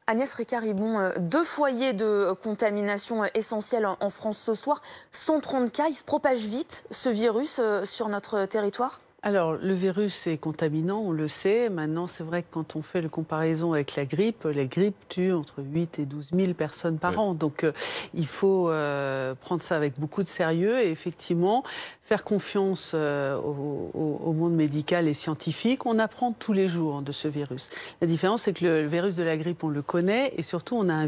Agnès Ricard-Ribon, 2 foyers de contamination essentiels en France ce soir. 130 cas, il se propage vite, ce virus, sur notre territoire? Alors, le virus est contaminant, on le sait. Maintenant, c'est vrai que quand on fait la comparaison avec la grippe tue entre 8 et 12 000 personnes par an. Donc, il faut prendre ça avec beaucoup de sérieux et effectivement faire confiance au monde médical et scientifique. On apprend tous les jours de ce virus. La différence, c'est que le virus de la grippe, on le connaît et surtout, on a un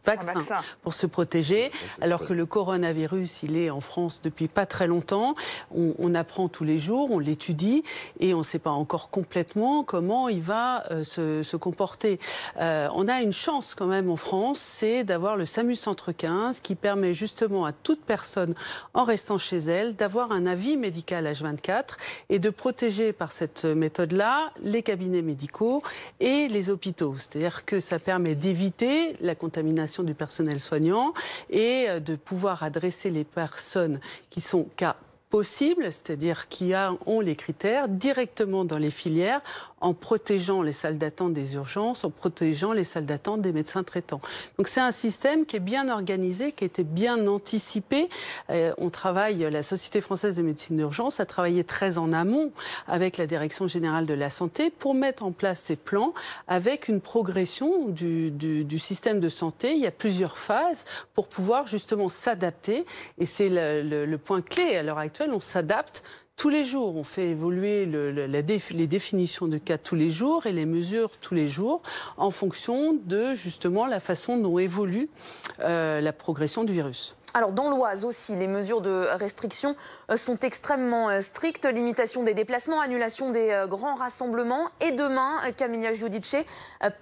vaccin pour se protéger. Alors que le coronavirus, il est en France depuis pas très longtemps. On apprend tous les jours, on l'étudie et on ne sait pas encore complètement comment il va se comporter. On a une chance quand même en France, c'est d'avoir le SAMU Centre 15 qui permet justement à toute personne en restant chez elle d'avoir un avis médical H24 et de protéger par cette méthode-là les cabinets médicaux et les hôpitaux. C'est-à-dire que ça permet d'éviter la contamination du personnel soignant et de pouvoir adresser les personnes qui sont cas possible, c'est-à-dire qui ont les critères directement dans les filières, en protégeant les salles d'attente des urgences, en protégeant les salles d'attente des médecins traitants. Donc c'est un système qui est bien organisé, qui a été bien anticipé. La Société française de médecine d'urgence a travaillé très en amont avec la Direction générale de la santé pour mettre en place ces plans avec une progression du système de santé. Il y a plusieurs phases pour pouvoir justement s'adapter et c'est le point clé à l'heure actuelle. On s'adapte tous les jours, on fait évoluer les définitions de cas tous les jours et les mesures tous les jours en fonction de justement la façon dont évolue la progression du virus. Alors dans l'Oise aussi, les mesures de restriction sont extrêmement strictes. Limitation des déplacements, annulation des grands rassemblements. Et demain, Camilla Giudice,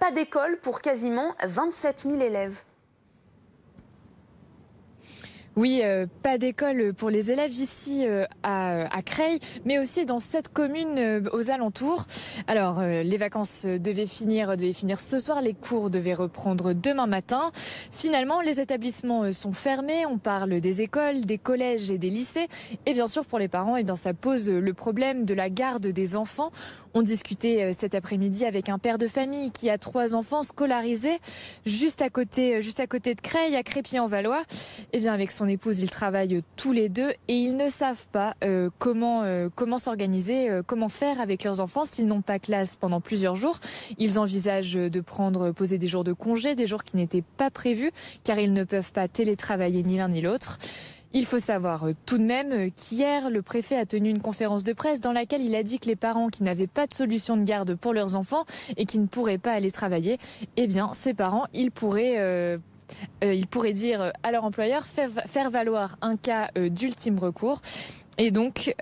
pas d'école pour quasiment 27 000 élèves. Oui, pas d'école pour les élèves ici à Creil, mais aussi dans cette commune aux alentours. Alors, les vacances devaient finir ce soir, les cours devaient reprendre demain matin. Finalement, les établissements sont fermés. On parle des écoles, des collèges et des lycées. Et bien sûr, pour les parents, ça pose le problème de la garde des enfants. On discutait cet après-midi avec un père de famille qui a 3 enfants scolarisés juste à côté de Creil, à Crépy-en-Valois. Et bien, avec son épouse, ils travaillent tous les deux et ils ne savent pas comment s'organiser, comment faire avec leurs enfants s'ils n'ont pas classe pendant plusieurs jours. Ils envisagent de poser des jours de congé, des jours qui n'étaient pas prévus car ils ne peuvent pas télétravailler ni l'un ni l'autre. Il faut savoir tout de même qu'hier, le préfet a tenu une conférence de presse dans laquelle il a dit que les parents qui n'avaient pas de solution de garde pour leurs enfants et qui ne pourraient pas aller travailler, eh bien, ces parents, ils pourraient dire à leur employeur faire valoir un cas d'ultime recours et donc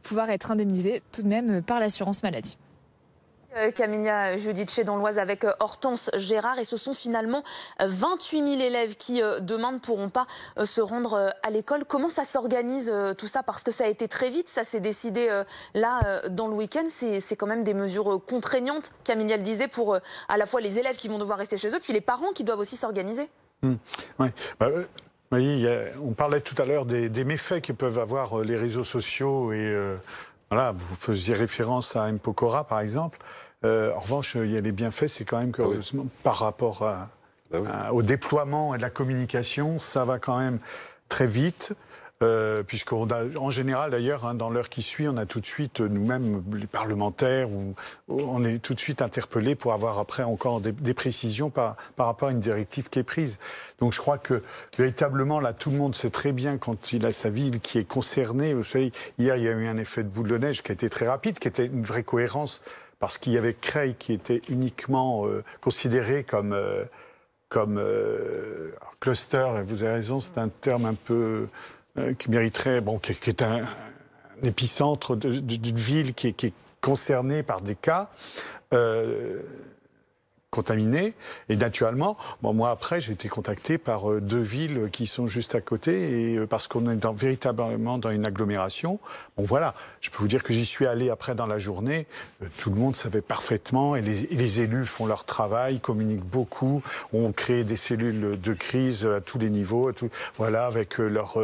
pouvoir être indemnisé tout de même par l'assurance maladie. Camilla Giudice dans l'Oise avec Hortense Gérard et ce sont finalement 28 000 élèves qui demain ne pourront pas se rendre à l'école. Comment ça s'organise tout ça? Parce que ça a été très vite, ça s'est décidé là dans le week-end. C'est quand même des mesures contraignantes, Camilla le disait, pour à la fois les élèves qui vont devoir rester chez eux, puis les parents qui doivent aussi s'organiser. Ouais. Oui, on parlait tout à l'heure des méfaits que peuvent avoir les réseaux sociaux et voilà, vous faisiez référence à M. Pokora par exemple. En revanche, il y a les bienfaits, c'est quand même que par rapport au déploiement et de la communication, ça va quand même très vite. Puisqu'en général d'ailleurs, dans l'heure qui suit, on a tout de suite, nous-mêmes, les parlementaires, on est tout de suite interpellés pour avoir après encore des précisions par rapport à une directive qui est prise. Donc je crois que véritablement, là, tout le monde sait très bien quand il a sa ville qui est concernée. Vous savez, hier, il y a eu un effet de boule de neige qui a été très rapide, qui était une vraie cohérence, parce qu'il y avait Creil qui était uniquement considéré comme cluster, et vous avez raison, c'est un terme un peu qui mériterait, qui est un épicentre d'une ville qui est concernée par des cas contaminés. Et naturellement, moi après, j'ai été contacté par 2 villes qui sont juste à côté, et parce qu'on est véritablement dans une agglomération. Bon voilà, je peux vous dire que j'y suis allé après dans la journée. Tout le monde savait parfaitement, et les élus font leur travail, communiquent beaucoup, ont créé des cellules de crise à tous les niveaux, voilà, avec leurs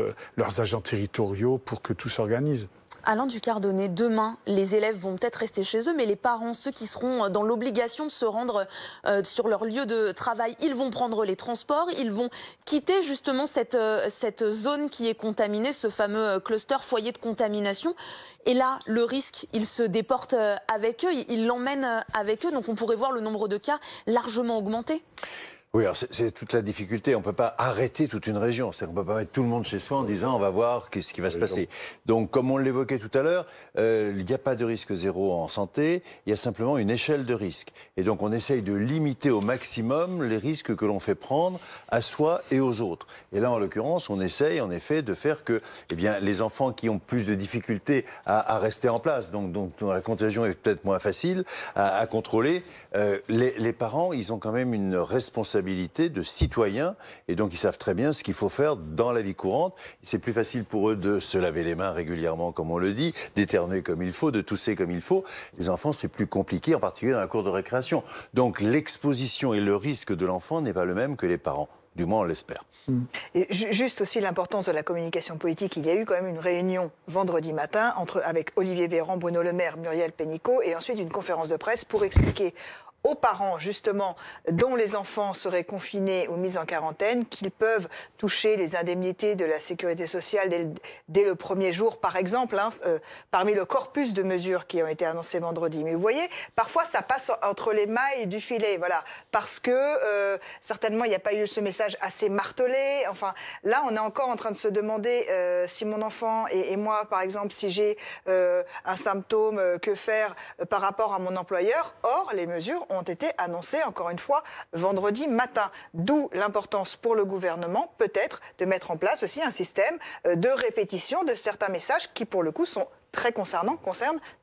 agents territoriaux pour que tout s'organise. Alain Ducardonnet, demain, les élèves vont peut-être rester chez eux, mais les parents, ceux qui seront dans l'obligation de se rendre sur leur lieu de travail, ils vont prendre les transports, ils vont quitter justement cette zone qui est contaminée, ce fameux cluster foyer de contamination. Et là, le risque, il se déporte avec eux, il l'emmène avec eux, donc on pourrait voir le nombre de cas largement augmenter. Oui, alors c'est toute la difficulté. On ne peut pas arrêter toute une région. C'est-à-dire qu'on ne peut pas mettre tout le monde chez soi en disant on va voir qu'est-ce qui va se passer. Donc, comme on l'évoquait tout à l'heure, il n'y a pas de risque zéro en santé. Il y a simplement une échelle de risque. Et donc, on essaye de limiter au maximum les risques que l'on fait prendre à soi et aux autres. Et là, en l'occurrence, on essaye en effet de faire que les enfants qui ont plus de difficultés à rester en place, donc dont la contagion est peut-être moins facile à contrôler, les parents, ils ont quand même une responsabilité de citoyens, et donc ils savent très bien ce qu'il faut faire dans la vie courante. C'est plus facile pour eux de se laver les mains régulièrement, comme on le dit, d'éternuer comme il faut, de tousser comme il faut. Les enfants, c'est plus compliqué, en particulier dans la cour de récréation. Donc l'exposition et le risque de l'enfant n'est pas le même que les parents. Du moins, on l'espère. Et juste aussi l'importance de la communication politique. Il y a eu quand même une réunion vendredi matin avec Olivier Véran, Bruno Le Maire, Muriel Pénicaud, et ensuite une conférence de presse pour expliquer aux parents, justement, dont les enfants seraient confinés ou mis en quarantaine, qu'ils peuvent toucher les indemnités de la sécurité sociale dès le premier jour, par exemple, parmi le corpus de mesures qui ont été annoncées vendredi. Mais vous voyez, parfois, ça passe entre les mailles du filet, voilà, parce que certainement, il n'y a pas eu ce message assez martelé. Enfin, là, on est encore en train de se demander si mon enfant et moi, par exemple, si j'ai un symptôme, que faire par rapport à mon employeur. Or, les mesures ont été annoncées, encore une fois, vendredi matin. D'où l'importance pour le gouvernement, peut-être, de mettre en place aussi un système de répétition de certains messages qui, pour le coup, sont très concernent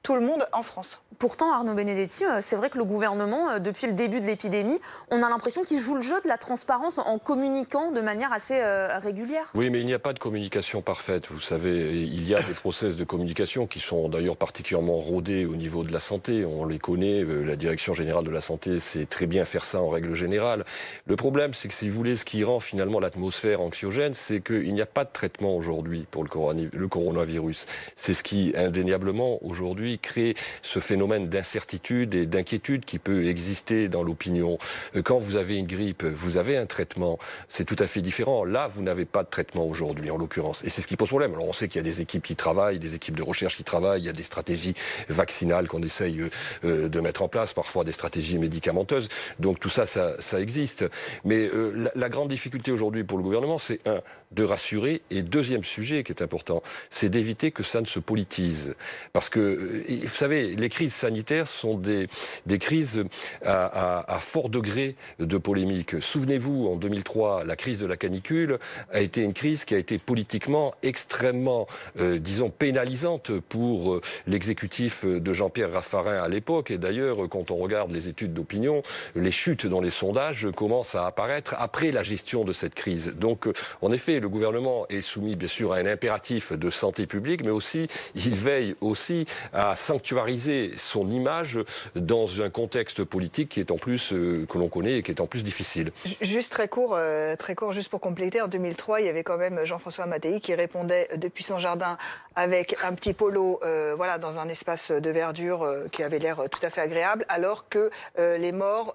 tout le monde en France. Pourtant, Arnaud Benedetti, c'est vrai que le gouvernement, depuis le début de l'épidémie, on a l'impression qu'il joue le jeu de la transparence en communiquant de manière assez régulière. Oui, mais il n'y a pas de communication parfaite. Vous savez, il y a des process de communication qui sont d'ailleurs particulièrement rodés au niveau de la santé. On les connaît, la Direction générale de la santé sait très bien faire ça en règle générale. Le problème, c'est que si vous voulez, ce qui rend finalement l'atmosphère anxiogène, c'est qu'il n'y a pas de traitement aujourd'hui pour le coronavirus. C'est ce qui indéniablement aujourd'hui crée ce phénomène d'incertitude et d'inquiétude qui peut exister dans l'opinion. Quand vous avez une grippe, vous avez un traitement, c'est tout à fait différent. Là, vous n'avez pas de traitement aujourd'hui, en l'occurrence. Et c'est ce qui pose problème. Alors on sait qu'il y a des équipes qui travaillent, des équipes de recherche qui travaillent, il y a des stratégies vaccinales qu'on essaye de mettre en place, parfois des stratégies médicamenteuses. Donc tout ça, ça existe. Mais la grande difficulté aujourd'hui pour le gouvernement, c'est de rassurer, et deuxième sujet qui est important, c'est d'éviter que ça ne se politise. Parce que, vous savez, les crises sanitaires sont des crises à fort degré de polémique. Souvenez-vous, en 2003, la crise de la canicule a été une crise qui a été politiquement extrêmement, disons, pénalisante pour l'exécutif de Jean-Pierre Raffarin à l'époque. Et d'ailleurs, quand on regarde les études d'opinion, les chutes dans les sondages commencent à apparaître après la gestion de cette crise. Donc, en effet, le gouvernement est soumis, bien sûr, à un impératif de santé publique, mais aussi, il veille aussi à sanctuariser son image dans un contexte politique qui est en plus, que l'on connaît et qui est en plus difficile. Juste très court, juste pour compléter, en 2003, il y avait quand même Jean-François Mattei qui répondait depuis son jardin avec un petit polo, dans un espace de verdure qui avait l'air tout à fait agréable, alors que les morts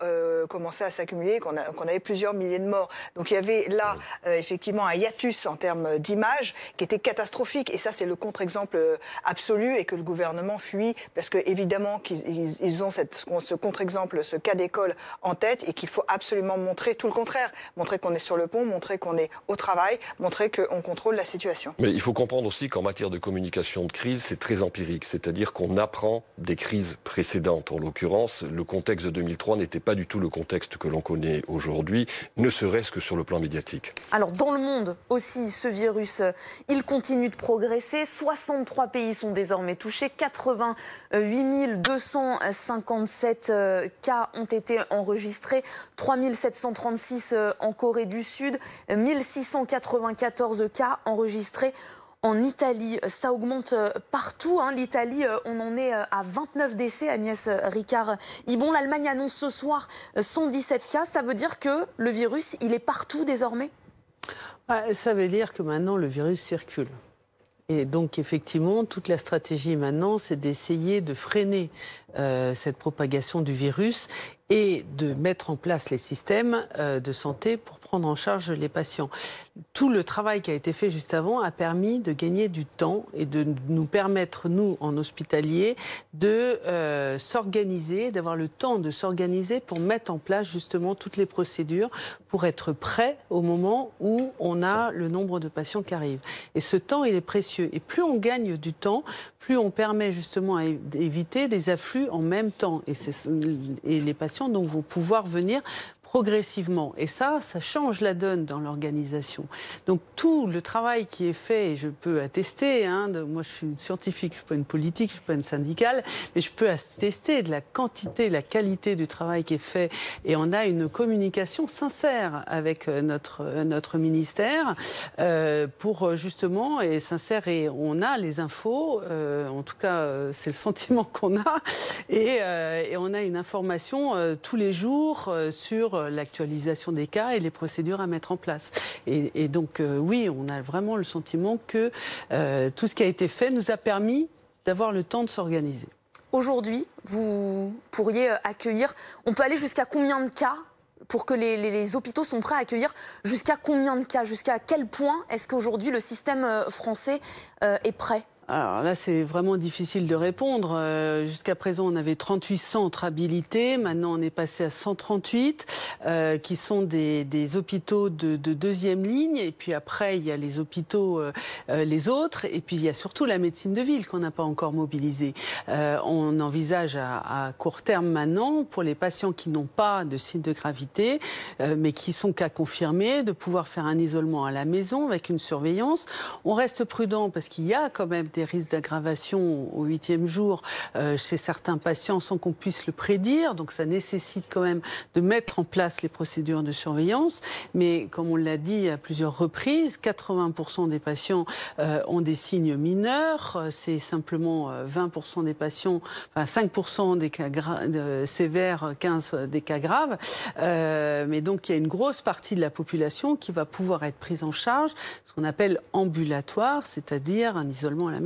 commençaient à s'accumuler, qu'on avait plusieurs milliers de morts. Donc il y avait là, effectivement, un hiatus en termes d'image qui était catastrophique. Et ça, c'est le contre-exemple absolu et que le gouvernement fuit parce que évidemment qu'ils ont ce contre-exemple, ce cas d'école en tête et qu'il faut absolument montrer tout le contraire. Montrer qu'on est sur le pont, montrer qu'on est au travail, montrer qu'on contrôle la situation. Mais il faut comprendre aussi qu'en matière de communication de crise, c'est très empirique. C'est-à-dire qu'on apprend des crises précédentes. En l'occurrence, le contexte de 2003 n'était pas du tout le contexte que l'on connaît aujourd'hui, ne serait-ce que sur le plan médiatique. Alors dans le monde aussi, ce virus, il continue de progresser. 63 pays sont désormais touchés. 88 257 cas ont été enregistrés. 3 736 en Corée du Sud. 1694 cas enregistrés en Italie. Ça augmente partout. L'Italie, on en est à 29 décès, Agnès Ricard-Ibon. L'Allemagne annonce ce soir 117 cas. Ça veut dire que le virus, il est partout désormais ? Ça veut dire que maintenant, le virus circule. Et donc, effectivement, toute la stratégie maintenant, c'est d'essayer de freiner cette propagation du virus et de mettre en place les systèmes de santé pour prendre en charge les patients. Tout le travail qui a été fait juste avant a permis de gagner du temps et de nous permettre, nous, en hospitalier, de s'organiser, d'avoir le temps de s'organiser pour mettre en place justement toutes les procédures pour être prêt au moment où on a le nombre de patients qui arrivent. Et ce temps, il est précieux. Et plus on gagne du temps, plus on permet justement d'éviter des afflux en même temps. Et les patients donc, vont pouvoir venir progressivement. Et ça change la donne dans l'organisation. Donc tout le travail qui est fait, et je peux attester, moi je suis une scientifique, je ne suis pas une politique, je ne suis pas une syndicale, mais je peux attester de la quantité, la qualité du travail qui est fait. Et on a une communication sincère avec notre ministère pour justement, et sincère, et on a les infos, en tout cas c'est le sentiment qu'on a, et on a une information tous les jours sur l'actualisation des cas et les procédures à mettre en place. Et donc, oui, on a vraiment le sentiment que tout ce qui a été fait nous a permis d'avoir le temps de s'organiser. Aujourd'hui, vous pourriez accueillir, on peut aller jusqu'à combien de cas pour que les hôpitaux sont prêts à accueillir jusqu'à combien de cas? Jusqu'à quel point est-ce qu'aujourd'hui le système français est prêt? Alors là, c'est vraiment difficile de répondre. Jusqu'à présent, on avait 38 centres habilités. Maintenant, on est passé à 138, qui sont des hôpitaux de deuxième ligne. Et puis après, il y a les hôpitaux, les autres. Et puis, il y a surtout la médecine de ville qu'on n'a pas encore mobilisée. On envisage à court terme maintenant, pour les patients qui n'ont pas de signe de gravité, mais qui sont cas confirmés, de pouvoir faire un isolement à la maison avec une surveillance. On reste prudent parce qu'il y a quand même des risques d'aggravation au 8e jour chez certains patients sans qu'on puisse le prédire. Donc ça nécessite quand même de mettre en place les procédures de surveillance. Mais comme on l'a dit à plusieurs reprises, 80% des patients ont des signes mineurs. C'est simplement 20% des patients, enfin 5% des cas sévères, 15% des cas graves. Mais donc il y a une grosse partie de la population qui va pouvoir être prise en charge, ce qu'on appelle ambulatoire, c'est-à-dire un isolement à la maison.